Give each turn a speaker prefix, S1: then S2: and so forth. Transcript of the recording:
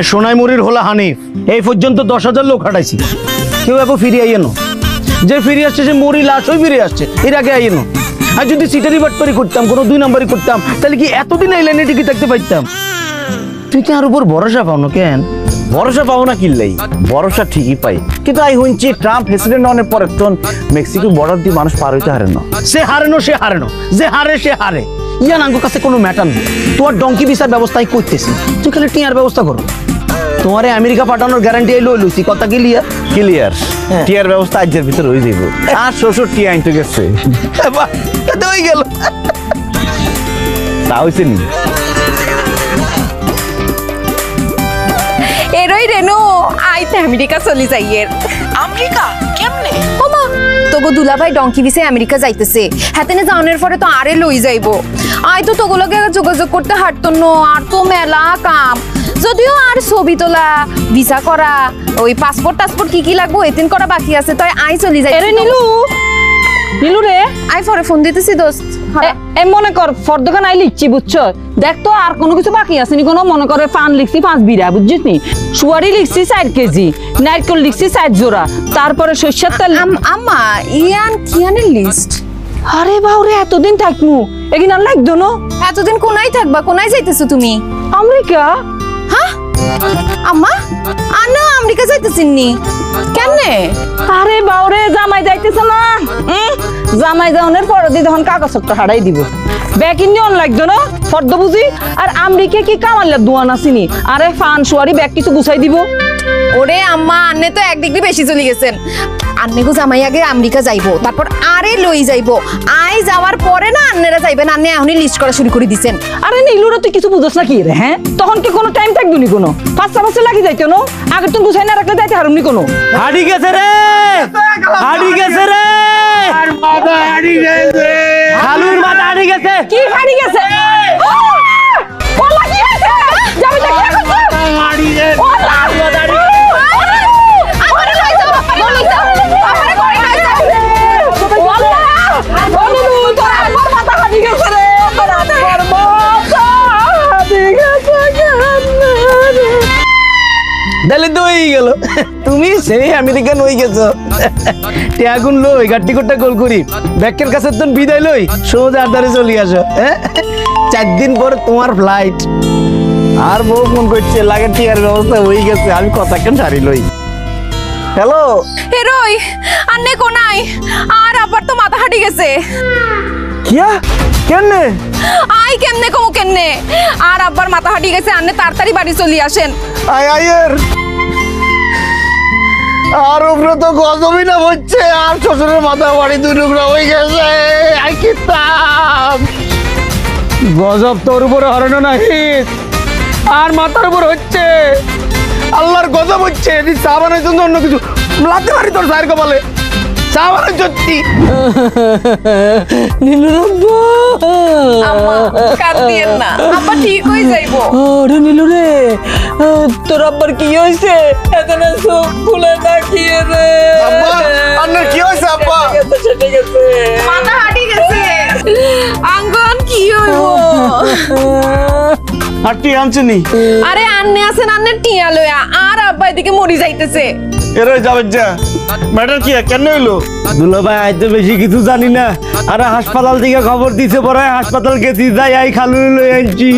S1: আর সোনাইমুড়ির হলো হানিফ। এই পর্যন্ত 10,000 লোক হাঁটাইছি, কেউ এখন ফিরে আইয়েন। যে ফিরে আসছে সে মরি লাশ হয়ে ফিরে আসছে, এর আগে আইয়েন। আর যদি সিটারি বাটপারি করতাম, কোনো 2 নাম্বারই করতাম, তাহলে কি এতদিন এই লাইনে টিকে থাকতে পারতাম? তুই কি আর উপর ভরসা পাও না কেন?
S2: ভরসা পাবো না কিনলেই, ভরসা ঠিকই পাই, কিন্তু আই শুনছি ট্রাম্প প্রেসিডেন্ট হওয়ার পর এখন মেক্সিকো বর্ডার দিয়ে মানুষ পার হইতে হারে না।
S1: সে হারেনো, যে হারে সে হারে। ইয়ান আঙ্গুর কাছে কোনো ম্যাটার নেই। তোমার ডঙ্কি ভিসার ব্যবস্থাই করতেছি, তুই খালি টিয়ার ব্যবস্থা করো। তোমারে আমেরিকা পাঠানোর গ্যারান্টি এলো লইছি, কথা ক্লিয়ার?
S2: ক্লিয়ার। টিয়ার ব্যবস্থা আজের ভিতরে হয়ে যাইব। আর শ্বশুর টিয়া আনতে গেছে,
S1: হয়ে গেল।
S2: তা হয়েছে নি?
S3: এরই রেনু আইতে আমেরিকা চলি যাইয়ের।
S4: আমেরিকা কেমনে?
S3: ওমা তোগো দুলাভাই ডঙ্কি ভিসে আমেরিকা যাইতেছে, হাতেনে যাওয়ার পরে তো আরে লই যাইবো। আই তো তোগুলোকে যোগাযোগ করতে হাঁটতো না, আর তো মেলা কাম। যদিও আর ছবি তোলা, ভিসা করা, ওই পাসপোর্ট টাসপোর্ট কি লাগবো এতিন করা বাকি আছে, তাই আই চলি যাই।
S4: এরে নীলু, নীলু রে,
S3: আই পরে ফোন দিতেছি দোস্ত।
S4: এ মনে কর ফর্দখান আই লিখছি বুঝছো, দেখ তো আর কোনো কিছু বাকি আছে নি কোনো? মনে করে পান লিখছি 5 বিড়া বুঝছিস নি, সুয়ারি লিখছি 4 কেজি, নারকেল লিখছি 4 জোড়া, তারপরে সরষের তেল।
S3: আম্মা ইয়ান কিয়ানের লিস্ট।
S4: আরে বাউরে এতদিন থাকমু এগিন আর লাগতো না?
S3: এতদিন কোনায় থাকবা? কোনায় যাইতেছো তুমি?
S4: আমেরিকা।
S3: হ্যাঁ আম্মা আনা আমেরিকা যাইতেছিন নি কেনে?
S4: আরে বাউরে জামাই যাইতেছে না, জামাই যাওয়ার পর দি তখন কাগজপত্র হারাই দিব, ব্যাগ ইন্ডিয়ন লাগতো না ফর্দ বুঝি। আর আমেরিকা কি কামাল্লা দোয়ান আসিনি, আরে ফান সুয়ারি ব্যাগ কিছু গুছাই দিব।
S3: ওরে আম্মা আন্নে তো 1 ডিগ্রি বেশি চলে গেছেন। আন্নে গো জামাই আগে আমেরিকা যাইবো, তারপর আরে লই যাইবো। আই যাওয়ার পরে না আন্নেরা যাইবেন, আন্নে এখনই লিস্ট করা শুরু করে দিছেন।
S4: আরে নীলুরা তুই কিছু বুঝছ না কি রে? হ্যাঁ তখন কি কোনো টাইম থাকবো নি কোনো? 5 লাগি যাইতো না, আগে তুমি গুছাই না রাখলে যাইতে হারুম নি কোনো।
S1: হাড়ি গেছে রে, হাড়ি গেছে রে, মাথা হাড়ি গেছে, খালুর মাথা হাড়ি গেছে।
S4: কি হারি গেছে? ওলা কি হইছে? যাবে না কি করছ?
S1: হাড়ি গেছে,
S4: ওলা
S3: আমারে লই যাও, লই যাও, আমারে করে লই যাও।
S4: ওলা বলু তোর একবার মাথা হারি গেছে রে, তোর একবার মাথা হারি গেছে কেন?
S1: তাহলে তো হয়ে গেল, তুমি সেই আমেরিকান হয়ে গেছো। টিয়াগুন লই গাড়ি করতে গোল করি, ব্যাকের কাছে তো বিদায় লই সোজা আড্ডারে চলে আসো। 4 দিন পর তোমার ফ্লাইট।
S2: আর বউ ফোন করছে, লাগে টিয়ার ব্যবস্থা হয়ে গেছে, আমি কথা কেন সারি লই। হ্যালো
S3: হেরোই আন্নে কোনাই, আর আবার তো মাথা হাঁটি গেছে।
S2: কিয়া কেনে?
S3: আই কেমনে কমু কেমনে? আর আব্বার মাথা হাঁটি গেছে, আন্নে তাড়াতাড়ি বাড়ি চলে আসেন।
S2: আয়ের আর উপরে তো গজবই না হচ্ছে, আর শ্বশুরের মাথা বাড়ি 2 টুকরা হয়ে গেছে। আই কিতাব
S1: গজব তোর উপরে হরানো নাকি, আর মাথার উপর হচ্ছে আল্লাহর গজব হচ্ছে। চা বানার জন্য অন্য কিছু লাগতে পারি তোর সাহের কপালে, চা বানার সত্যি।
S3: আম্মা কাঁদিয়েন না, আব্বা ঠিক হয়ে যাইবো।
S4: আরে নীলু রে, তোর আব্বার কি হইছে? এখানে সব খুলে তাকিয়ে রে।
S2: আব্বা আপনার কি হয়েছে? আব্বা
S4: সেটা গেছে,
S3: মাথা হাঁটি গেছে, আঙ্গন কি হইবো?
S1: আর তুই আনছিনি?
S3: আরে আন্নে আছেন, আন্নে টিয়া লয়া, আর আব্বা এদিকে মরি যাইতেছে।
S2: এরই যাবে যা ম্যাটার কি কেন হইলো?
S1: দুলা ভাই আইতে বেশি কিছু জানি না, আরে হাসপাতাল থেকে খবর দিছে, পরে হাসপাতাল গেছি, যাই আই খালু লই আনছি।